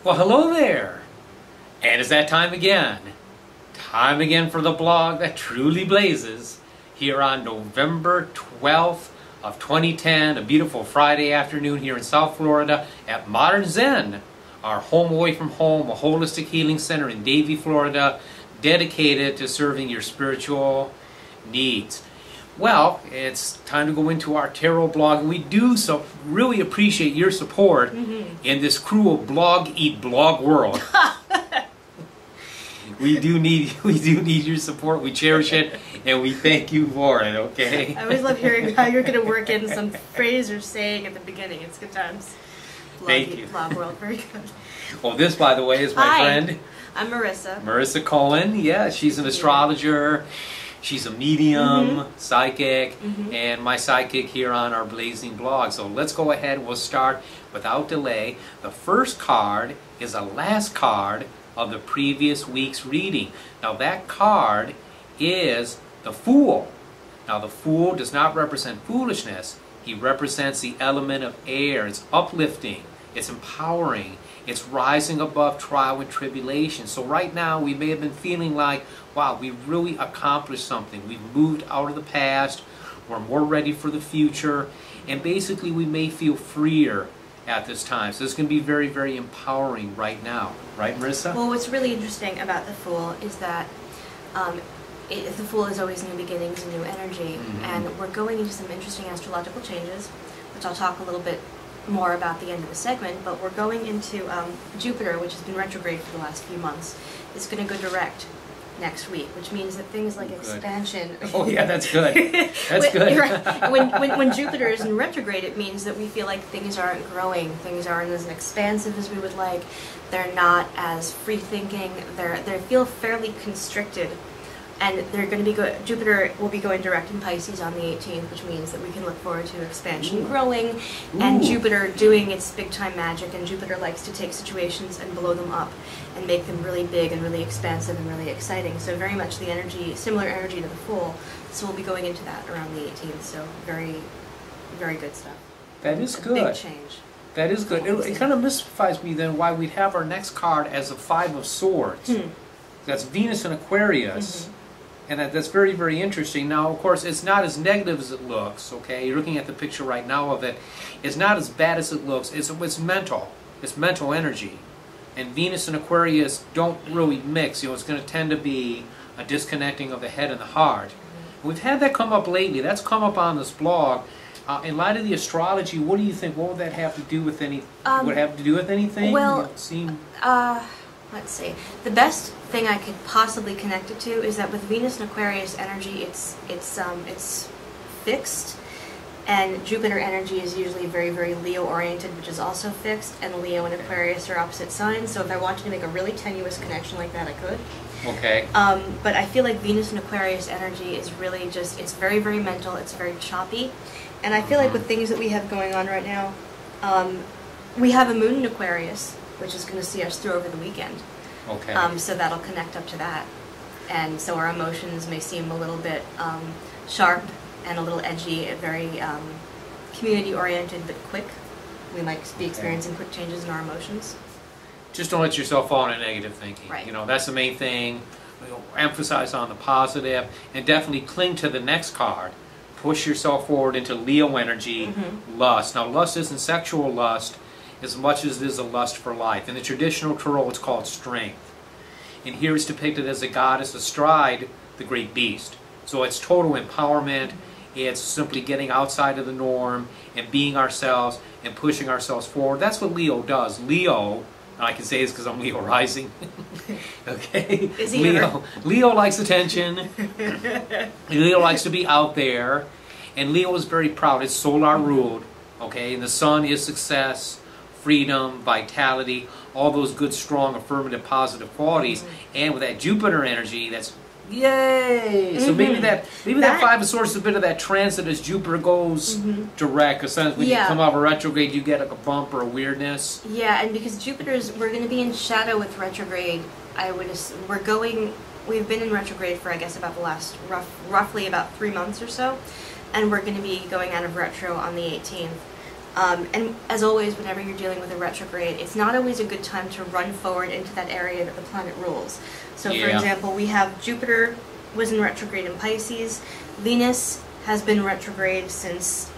Well, hello there. And it's that time again. Time again for the blog that truly blazes here on November 12th of 2010, a beautiful Friday afternoon here in South Florida at Modern Zen, our home away from home, a holistic healing center in Davie, Florida, dedicated to serving your spiritual needs. Well, it's time to go into our tarot blog, and we do so really appreciate your support in this cruel blog eat blog world. we do need your support. We cherish it, and we thank you for it. Okay. I always love hearing how you're going to work in some phrase or saying at the beginning. It's good times. Thank you. Blog world, very good. Well, this, by the way, is my friend. I'm Marissa. Marissa Cohen. Yeah, she's an astrologer. She's a medium, psychic, and my sidekick here on our Blazing blog. So let's go ahead. We'll start without delay. The first card is the last card of the previous week's reading. Now that card is the Fool. Now the Fool does not represent foolishness. He represents the element of air. It's uplifting. It's empowering. It's rising above trial and tribulation. So right now we may have been feeling like, wow, we really accomplished something. We've moved out of the past. We're more ready for the future. And basically we may feel freer at this time. So it's going to be very, very empowering right now. Right, Marissa? Well, what's really interesting about the Fool is that the Fool is always new beginnings and new energy. And we're going into some interesting astrological changes, which I'll talk a little bit more about the end of the segment, but we're going into Jupiter, which has been retrograde for the last few months. It's going to go direct next week, which means that things like expansion... Oh yeah, that's good. That's good. Right. When Jupiter is in retrograde, it means that we feel like things aren't growing, things aren't as expansive as we would like, they're not as free-thinking, they feel fairly constricted. And they're going to be Jupiter will be going direct in Pisces on the 18th, which means that we can look forward to expansion growing, and Jupiter doing its big-time magic. And Jupiter likes to take situations and blow them up and make them really big and really expansive and really exciting. So very much the energy, similar energy to the Fool. So we'll be going into that around the 18th. So very, very good stuff. That is good. Big change. That is good. It kind of mystifies me then why we'd have our next card as a Five of Swords. That's Venus and Aquarius. And that's very, very interesting. Now, of course, it's not as negative as it looks, okay? You're looking at the picture right now of it. It's not as bad as it looks. It's mental. It's mental energy. And Venus and Aquarius don't really mix. You know, it's going to tend to be a disconnecting of the head and the heart. We've had that come up lately. That's come up on this blog. In light of the astrology, what do you think? What would that have to do with any? Would it have to do with anything? Well, let's see. The best thing I could possibly connect it to is that with Venus and Aquarius energy, it's fixed, and Jupiter energy is usually very, very Leo oriented, which is also fixed, and Leo and Aquarius are opposite signs. So if I wanted to make a really tenuous connection like that, I could. Okay. But I feel like Venus and Aquarius energy is really just, it's very, very mental, it's very choppy, and I feel like with things that we have going on right now, we have a moon in Aquarius, which is going to see us through over the weekend. Okay. So that'll connect up to that. And so our emotions may seem a little bit sharp and a little edgy, very community-oriented but quick. We might be experiencing quick changes in our emotions. Just don't let yourself fall into negative thinking. Right. You know, that's the main thing. Emphasize on the positive, and definitely cling to the next card. Push yourself forward into Leo energy, lust. Now, lust isn't sexual lust as much as it is a lust for life. In the traditional tarot, it's called strength. And here it's depicted as a goddess astride the great beast. So it's total empowerment. It's simply getting outside of the norm and being ourselves and pushing ourselves forward. That's what Leo does. Leo, and I can say this because I'm Leo rising. Okay? Is he Leo likes attention. Leo likes to be out there. And Leo is very proud. It's solar ruled. Okay? And the sun is success, freedom, vitality, all those good, strong, affirmative, positive qualities. And with that Jupiter energy, that's yay! So maybe that Five of Swords is a bit of that transit as Jupiter goes direct. Because sometimes when you come out of a retrograde, you get like a bump or a weirdness. Yeah, and because we're going to be in shadow with retrograde. We've been in retrograde for I guess about the last roughly about 3 months or so, and we're going to be going out of retro on the 18th. And as always, whenever you're dealing with a retrograde, it's not always a good time to run forward into that area that the planet rules. So for example, we have Jupiter was in retrograde in Pisces. Venus has been retrograde since,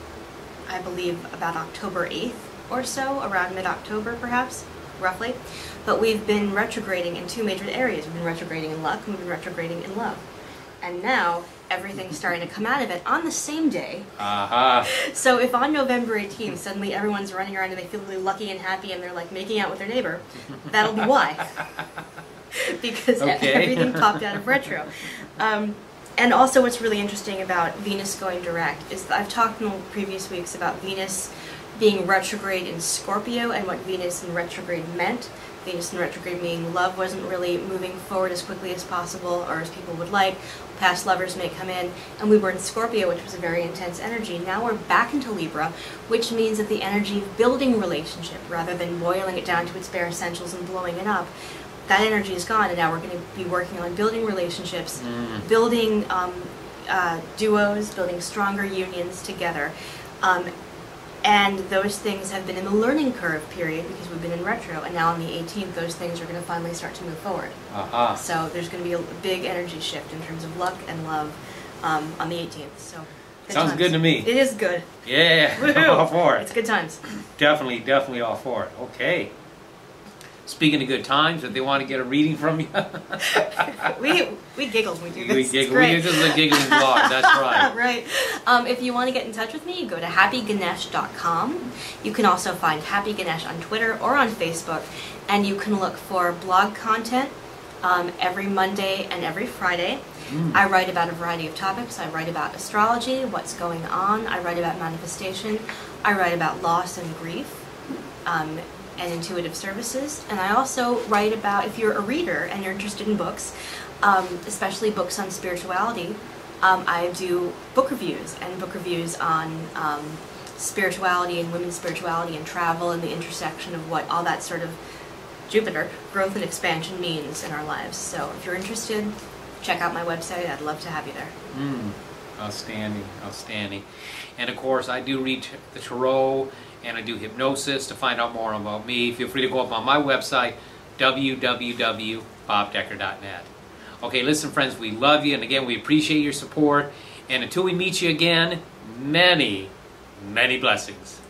I believe, about October 8th or so, around mid-October perhaps, roughly. But we've been retrograding in two major areas. We've been retrograding in luck, and we've been retrograding in love. And now, everything's starting to come out of it on the same day. So if on November 18th, suddenly everyone's running around and they feel really lucky and happy and they're like making out with their neighbor, that'll be why. Because everything popped out of retro. And also what's really interesting about Venus going direct is that I've talked in the previous weeks about Venus being retrograde in Scorpio and what Venus in retrograde meant. Venus in retrograde meaning love wasn't really moving forward as quickly as possible or as people would like. Past lovers may come in, and we were in Scorpio, which was a very intense energy. Now we're back into Libra, which means that the energy of building relationship, rather than boiling it down to its bare essentials and blowing it up, that energy is gone, and now we're going to be working on building relationships, building duos, building stronger unions together. And those things have been in the learning curve period because we've been in retro, and now on the 18th, those things are going to finally start to move forward. So there's going to be a big energy shift in terms of luck and love on the 18th. So sounds good to me. It is good. Yeah, I'm all for it. It's good times. Definitely all for it. Okay. Speaking of good times, if they want to get a reading from you, we giggle when we do this. We giggle. This is a giggling blog. That's right. Right. If you want to get in touch with me, you go to happyganesh.com. You can also find Happy Ganesh on Twitter or on Facebook, and you can look for blog content every Monday and every Friday. I write about a variety of topics. I write about astrology, what's going on. I write about manifestation. I write about loss and grief. And intuitive services, and I also write about, if you're a reader and you're interested in books, especially books on spirituality, I do book reviews on spirituality and women's spirituality and travel and the intersection of what all that sort of Jupiter, growth and expansion, means in our lives. So if you're interested, check out my website. I'd love to have you there. Outstanding, outstanding. And of course, I do read the tarot, and I do hypnosis. To find out more about me, feel free to go up on my website, www.bobdecker.net. Okay, listen, friends, we love you, and again, we appreciate your support. And until we meet you again, many, many blessings.